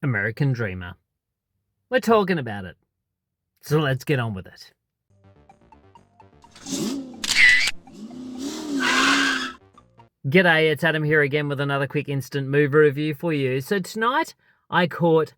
American Dreamer. We're talking about it. So let's get on with it. G'day, it's Adam here again with another quick instant movie review for you. So tonight I caught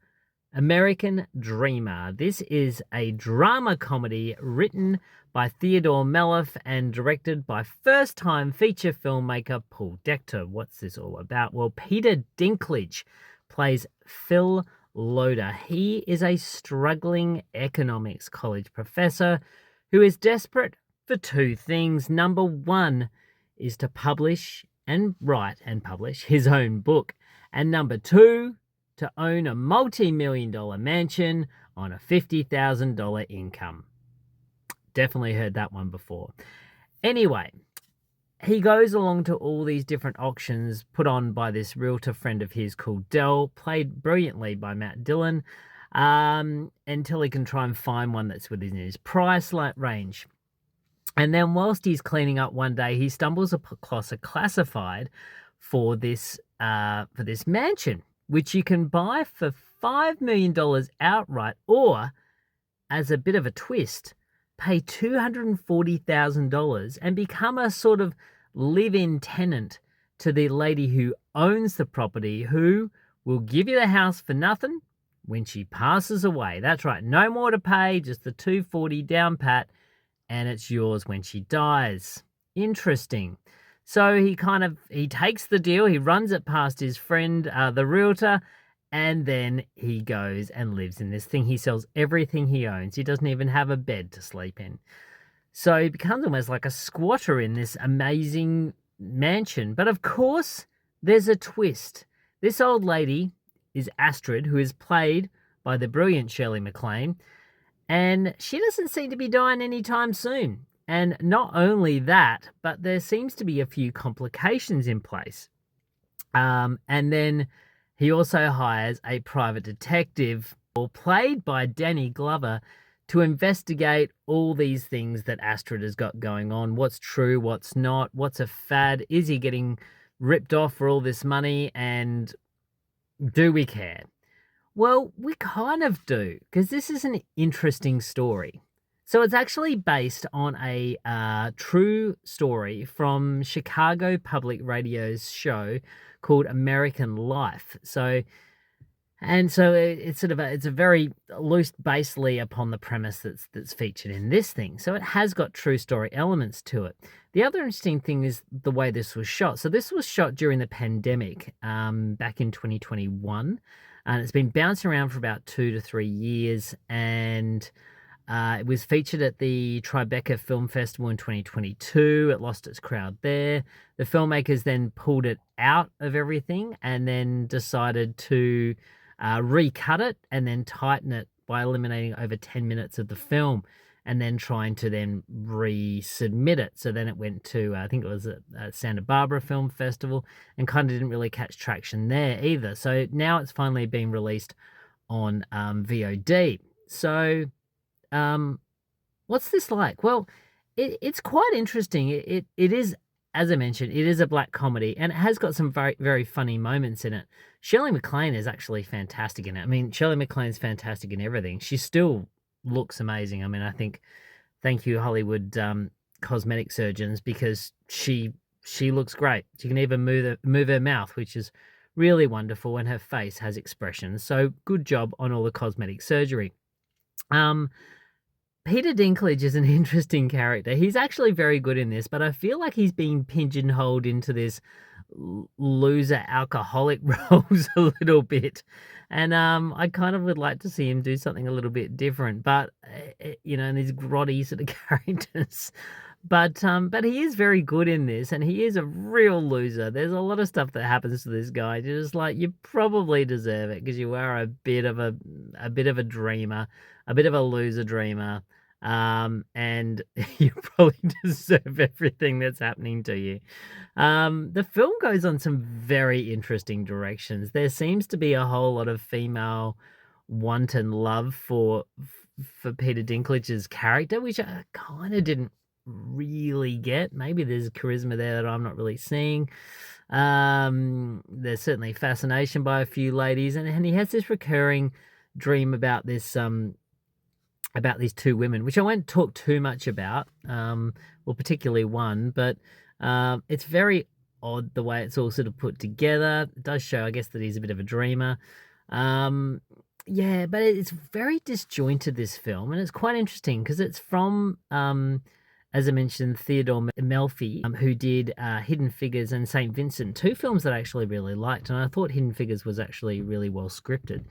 American Dreamer. This is a drama comedy written by Theodore Melif and directed by first-time feature filmmaker Paul Decter. What's this all about? Well, Peter Dinklage plays Phil Loader. He is a struggling economics college professor who is desperate for two things. Number one is to write and publish his own book. And number two, to own a multi-million-dollar mansion on a $50,000 income. Definitely heard that one before. Anyway, he goes along to all these different auctions put on by this realtor friend of his called Dell, played brilliantly by Matt Dillon, until he can try and find one that's within his price range. And then whilst he's cleaning up one day, he stumbles across a classified for this mansion, which you can buy for $5 million outright, or, as a bit of a twist, pay $240,000 and become a sort of live-in tenant to the lady who owns the property, who will give you the house for nothing when she passes away. That's right, no more to pay, just the $240 down pat, and it's yours when she dies. Interesting. So he takes the deal, he runs it past his friend, the realtor, and then he goes and lives in this thing. He sells everything he owns. He doesn't even have a bed to sleep in. So he becomes almost like a squatter in this amazing mansion. But of course, there's a twist. This old lady is Astrid, who is played by the brilliant Shirley Maclaine, and she doesn't seem to be dying anytime soon. And not only that, but there seems to be a few complications in place. And then he also hires a private detective, played by Danny Glover, to investigate all these things that Astrid has got going on. What's true, what's not, what's a fad? Is he getting ripped off for all this money? And do we care? Well, we kind of do, because this is an interesting story. So it's actually based on a true story from Chicago Public Radio's show called American Life. It's a very loose, basely upon the premise that's featured in this thing. So it has got true story elements to it. The other interesting thing is the way this was shot. So this was shot during the pandemic, back in 2021. And it's been bouncing around for about 2 to 3 years, and it was featured at the Tribeca Film Festival in 2022. It lost its crowd there. The filmmakers then pulled it out of everything and then decided to recut it and then tighten it by eliminating over 10 minutes of the film, and then trying to then resubmit it. So then it went to, I think it was a Santa Barbara Film Festival, and kind of didn't really catch traction there either. So now it's finally been released on VOD. So what's this like? Well, it's quite interesting. It is, as I mentioned, it is a black comedy, and it has got some very, very funny moments in it. Shirley Maclaine is actually fantastic in it. I mean, Shirley Maclaine's fantastic in everything. She still looks amazing. I mean, I think, thank you, Hollywood cosmetic surgeons, because she looks great. She can even move her mouth, which is really wonderful, and her face has expressions. So good job on all the cosmetic surgery. Peter Dinklage is an interesting character. He's actually very good in this, but I feel like he's being pigeonholed into this loser alcoholic roles a little bit. And I kind of would like to see him do something a little bit different, but in these grotty sort of characters. But he is very good in this, and he is a real loser. There's a lot of stuff that happens to this guy. You're just like, you probably deserve it, because you are a bit of a dreamer, a bit of a loser dreamer. And you probably deserve everything that's happening to you. The film goes on some very interesting directions. There seems to be a whole lot of female wanton love for Peter Dinklage's character, which I kind of didn't really get. Maybe there's charisma there that I'm not really seeing. There's certainly fascination by a few ladies, and he has this recurring dream about these two women, which I won't talk too much about, or particularly one, but it's very odd the way it's all sort of put together. It does show, I guess, that he's a bit of a dreamer. Yeah, but it's very disjointed, this film, and it's quite interesting because it's from, as I mentioned, Theodore Melfi, who did Hidden Figures and St. Vincent, two films that I actually really liked, and I thought Hidden Figures was actually really well scripted.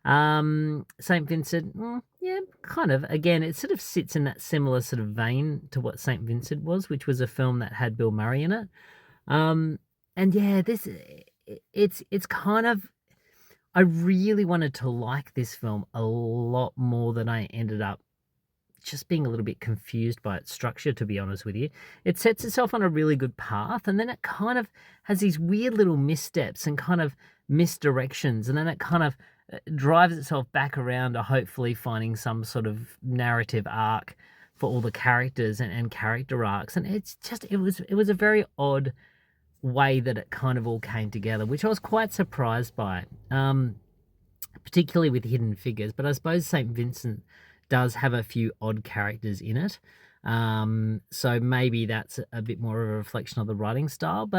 St. Vincent, yeah, kind of. Again, it sort of sits in that similar sort of vein to what St. Vincent was, which was a film that had Bill Murray in it. And yeah, it's kind of, I really wanted to like this film a lot more than I ended up just being a little bit confused by its structure, to be honest with you. It sets itself on a really good path, and then it kind of has these weird little missteps and kind of misdirections, and then it kind of drives itself back around to hopefully finding some sort of narrative arc for all the characters and character arcs. And it's just, it was a very odd way that it kind of all came together, which I was quite surprised by, particularly with Hidden Figures. But I suppose St. Vincent does have a few odd characters in it, so maybe that's a bit more of a reflection of the writing style.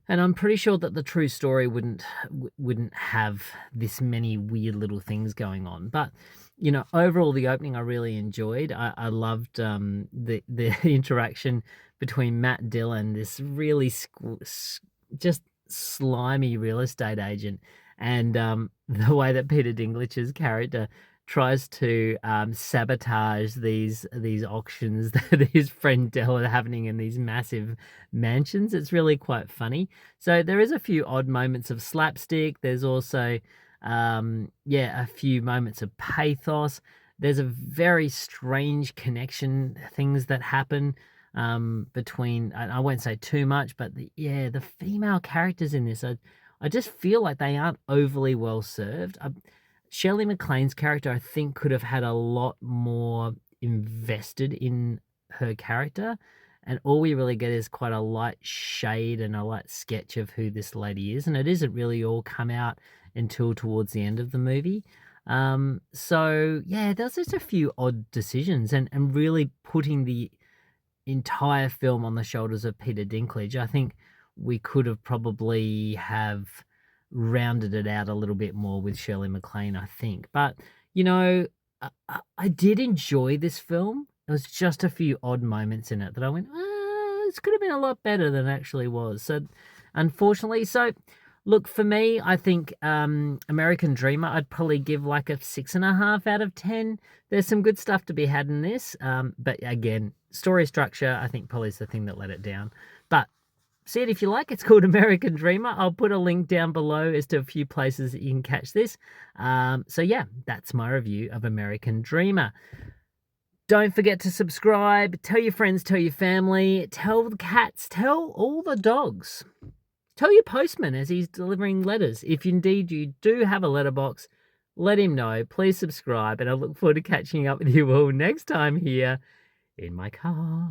And I'm pretty sure that the true story wouldn't have this many weird little things going on. But you know, overall, the opening I really enjoyed. I loved the interaction between Matt Dillon, this really just slimy real estate agent, and the way that Peter Dinklage's character tries to sabotage these auctions that his friend Dell are happening in these massive mansions. It's really quite funny. So there is a few odd moments of slapstick. There's also a few moments of pathos. There's a very strange connection, things that happen between, I won't say too much, but the female characters in this, I just feel like they aren't overly well served. Shirley Maclaine's character, I think, could have had a lot more invested in her character, and all we really get is quite a light shade and a light sketch of who this lady is, and it isn't really all come out until towards the end of the movie. So yeah, there's just a few odd decisions, and really putting the entire film on the shoulders of Peter Dinklage. I think we could have probably have rounded it out a little bit more with Shirley Maclaine, I think. But, you know, I did enjoy this film. There was just a few odd moments in it that I went, this could have been a lot better than it actually was. So, unfortunately, look, for me, I think American Dreamer, I'd probably give like a 6.5 out of 10. There's some good stuff to be had in this. But again, story structure, I think probably is the thing that let it down. But see it if you like. It's called American Dreamer. I'll put a link down below as to a few places that you can catch this. So yeah, that's my review of American Dreamer. Don't forget to subscribe. Tell your friends, tell your family, tell the cats, tell all the dogs. Tell your postman as he's delivering letters. If indeed you do have a letterbox, let him know. Please subscribe, and I look forward to catching up with you all next time here in my car.